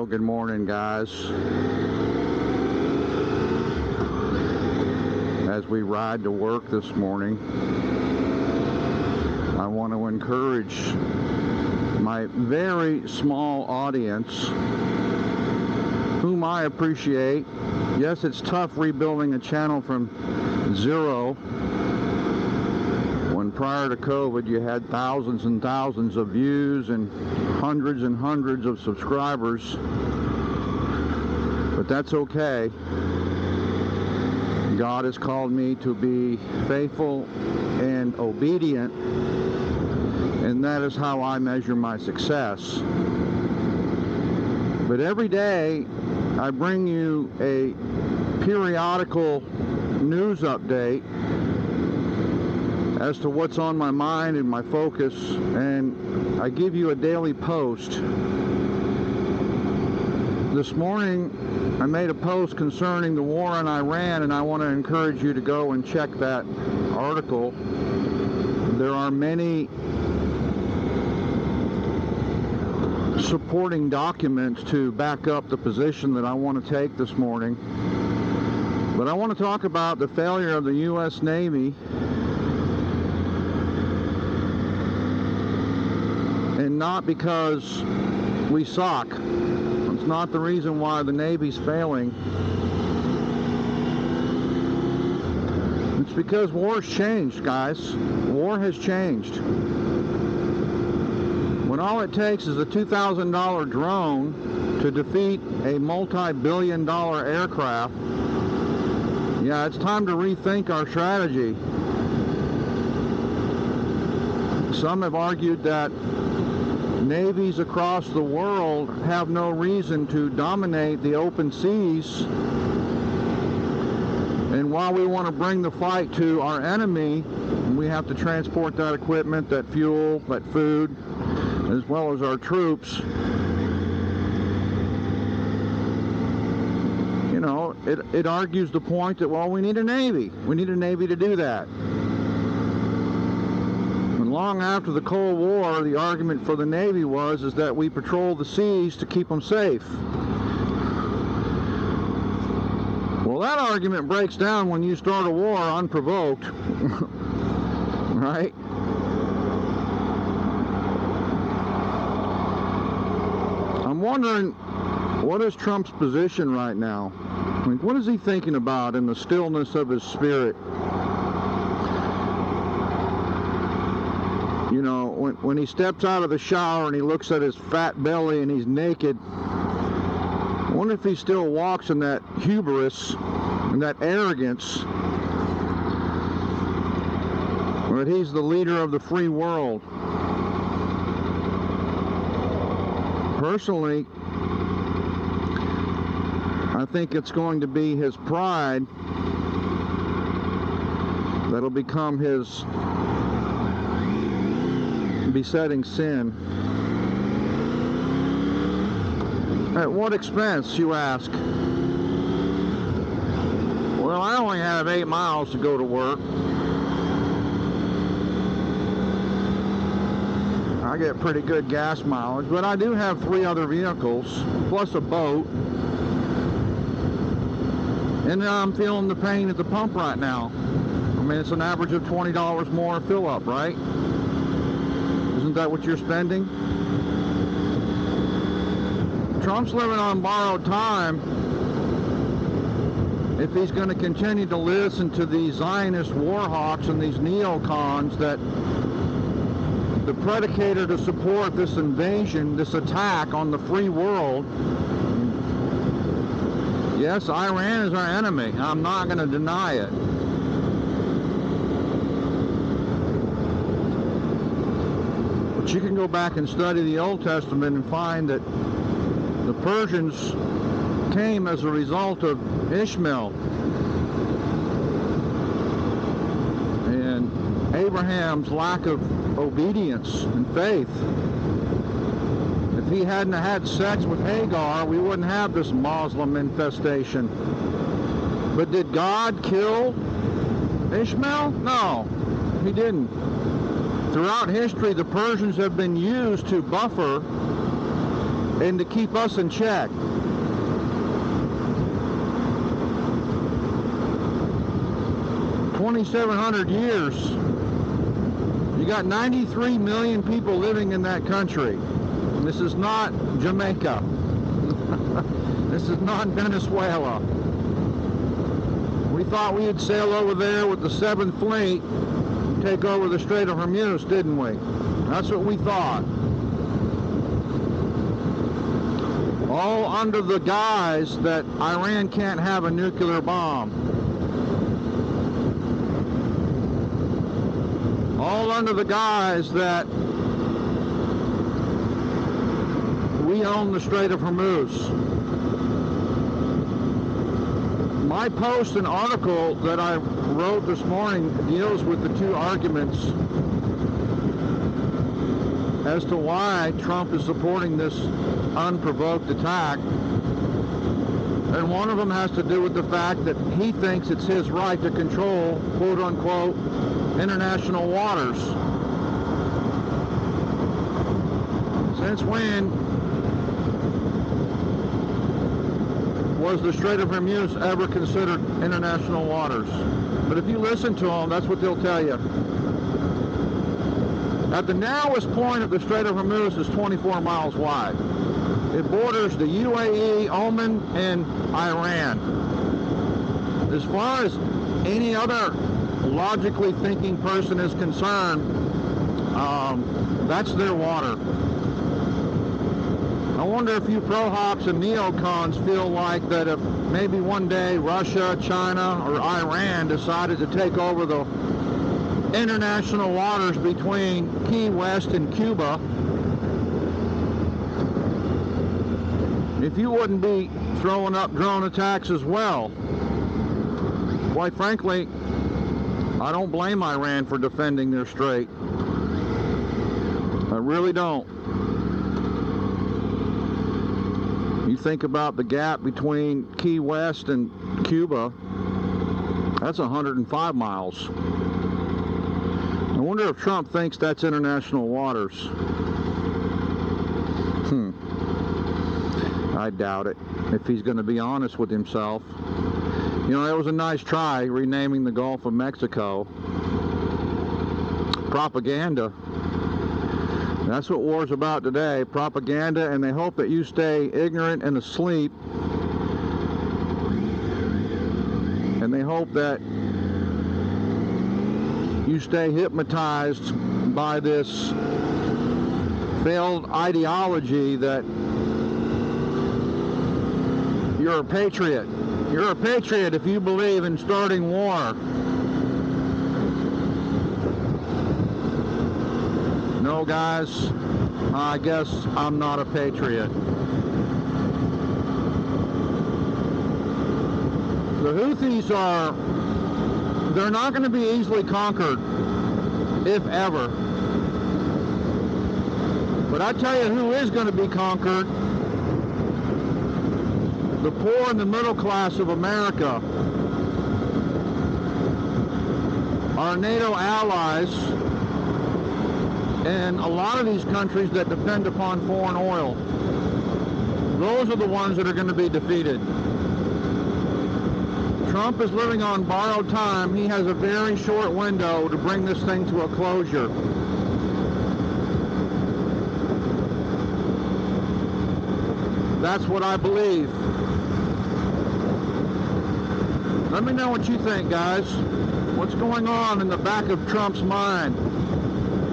good morning, guys. As we ride to work this morning, I want to encourage my very small audience, whom I appreciate. Yes, it's tough rebuilding a channel from zero when prior to COVID you had thousands and thousands of views and hundreds of subscribers, but that's okay. God has called me to be faithful and obedient, and that is how I measure my success. But every day I bring you a periodical news update as to what's on my mind and my focus, and I give you a daily post. This morning I made a post concerning the war in Iran, and I want to encourage you to go and check that article. There are many supporting documents to back up the position that I want to take this morning. But I want to talk about the failure of the U.S. Navy, and not because we suck. It's not the reason why the Navy's failing. It's because war's changed, guys. War has changed. When all it takes is a $2,000 drone to defeat a multi-billion-dollar aircraft, yeah, it's time to rethink our strategy. Some have argued that navies across the world have no reason to dominate the open seas, and while we want to bring the fight to our enemy, we have to transport that equipment, that fuel, that food, as well as our troops. You know, it argues the point that, well, we need a navy. We need a navy to do that. Long after the Cold War, the argument for the Navy is that we patrol the seas to keep them safe. Well, that argument breaks down when you start a war unprovoked, right? I'm wondering, what is Trump's position right now? Like, what is he thinking about in the stillness of his spirit? You know, when he steps out of the shower and he looks at his fat belly and he's naked, I wonder if he still walks in that hubris and that arrogance, or that he's the leader of the free world. Personally, I think it's going to be his pride that'll become his besetting sin. At what expense, you ask? Well, I only have 8 miles to go to work. I get pretty good gas mileage, but I do have 3 other vehicles, plus a boat. And I'm feeling the pain at the pump right now. I mean, it's an average of $20 more fill up, right? Isn't that what you're spending? Trump's living on borrowed time if he's going to continue to listen to these Zionist war hawks and these neocons that the predicator to support this invasion, this attack on the free world. Yes, Iran is our enemy. I'm not going to deny it. But you can go back and study the Old Testament and find that the Persians came as a result of Ishmael and Abraham's lack of obedience and faith. If he hadn't had sex with Hagar, we wouldn't have this Muslim infestation. But did God kill Ishmael? No, he didn't. Throughout history, the Persians have been used to buffer and to keep us in check. For 2,700 years, you got 93 million people living in that country. This is not Jamaica. This is not Venezuela. We thought we would sail over there with the 7th Fleet and take over the Strait of Hormuz, didn't we? That's what we thought. All under the guise that Iran can't have a nuclear bomb. All under the guise that we own the Strait of Hormuz. My post and article that I wrote this morning deals with the two arguments as to why Trump is supporting this unprovoked attack. And one of them has to do with the fact that he thinks it's his right to control, quote unquote, international waters. Since when was the Strait of Hormuz ever considered international waters? But if you listen to them, that's what they'll tell you. At the narrowest point of the Strait of Hormuz is 24 miles wide. It borders the UAE, Oman, and Iran. As far as any other logically thinking person is concerned, that's their water. I wonder if you pro-hops and neocons feel like that if maybe one day Russia, China, or Iran decided to take over the international waters between Key West and Cuba, if you wouldn't be throwing up drone attacks as well. Quite frankly, I don't blame Iran for defending their strait. I really don't. You think about the gap between Key West and Cuba, that's 105 miles. I wonder if Trump thinks that's international waters. I doubt it, if he's going to be honest with himself. You know, it was a nice try renaming the Gulf of Mexico. Propaganda. That's what war's about today, propaganda, and they hope that you stay ignorant and asleep. And they hope that you stay hypnotized by this failed ideology that you're a patriot. You're a patriot if you believe in starting war. No, guys, I guess I'm not a patriot. The Houthis they're not going to be easily conquered, if ever. But I tell you who is going to be conquered. The poor and the middle class of America. Our NATO allies, and a lot of these countries that depend upon foreign oil. Those are the ones that are going to be defeated. Trump is living on borrowed time. He has a very short window to bring this thing to a closure. That's what I believe. Let me know what you think, guys. What's going on in the back of Trump's mind?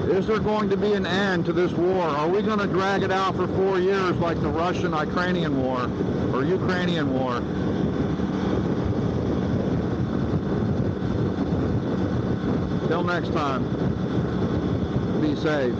Is there going to be an end to this war? Are we going to drag it out for 4 years like the Russian-Ukrainian war or Ukrainian war? Till next time, be safe.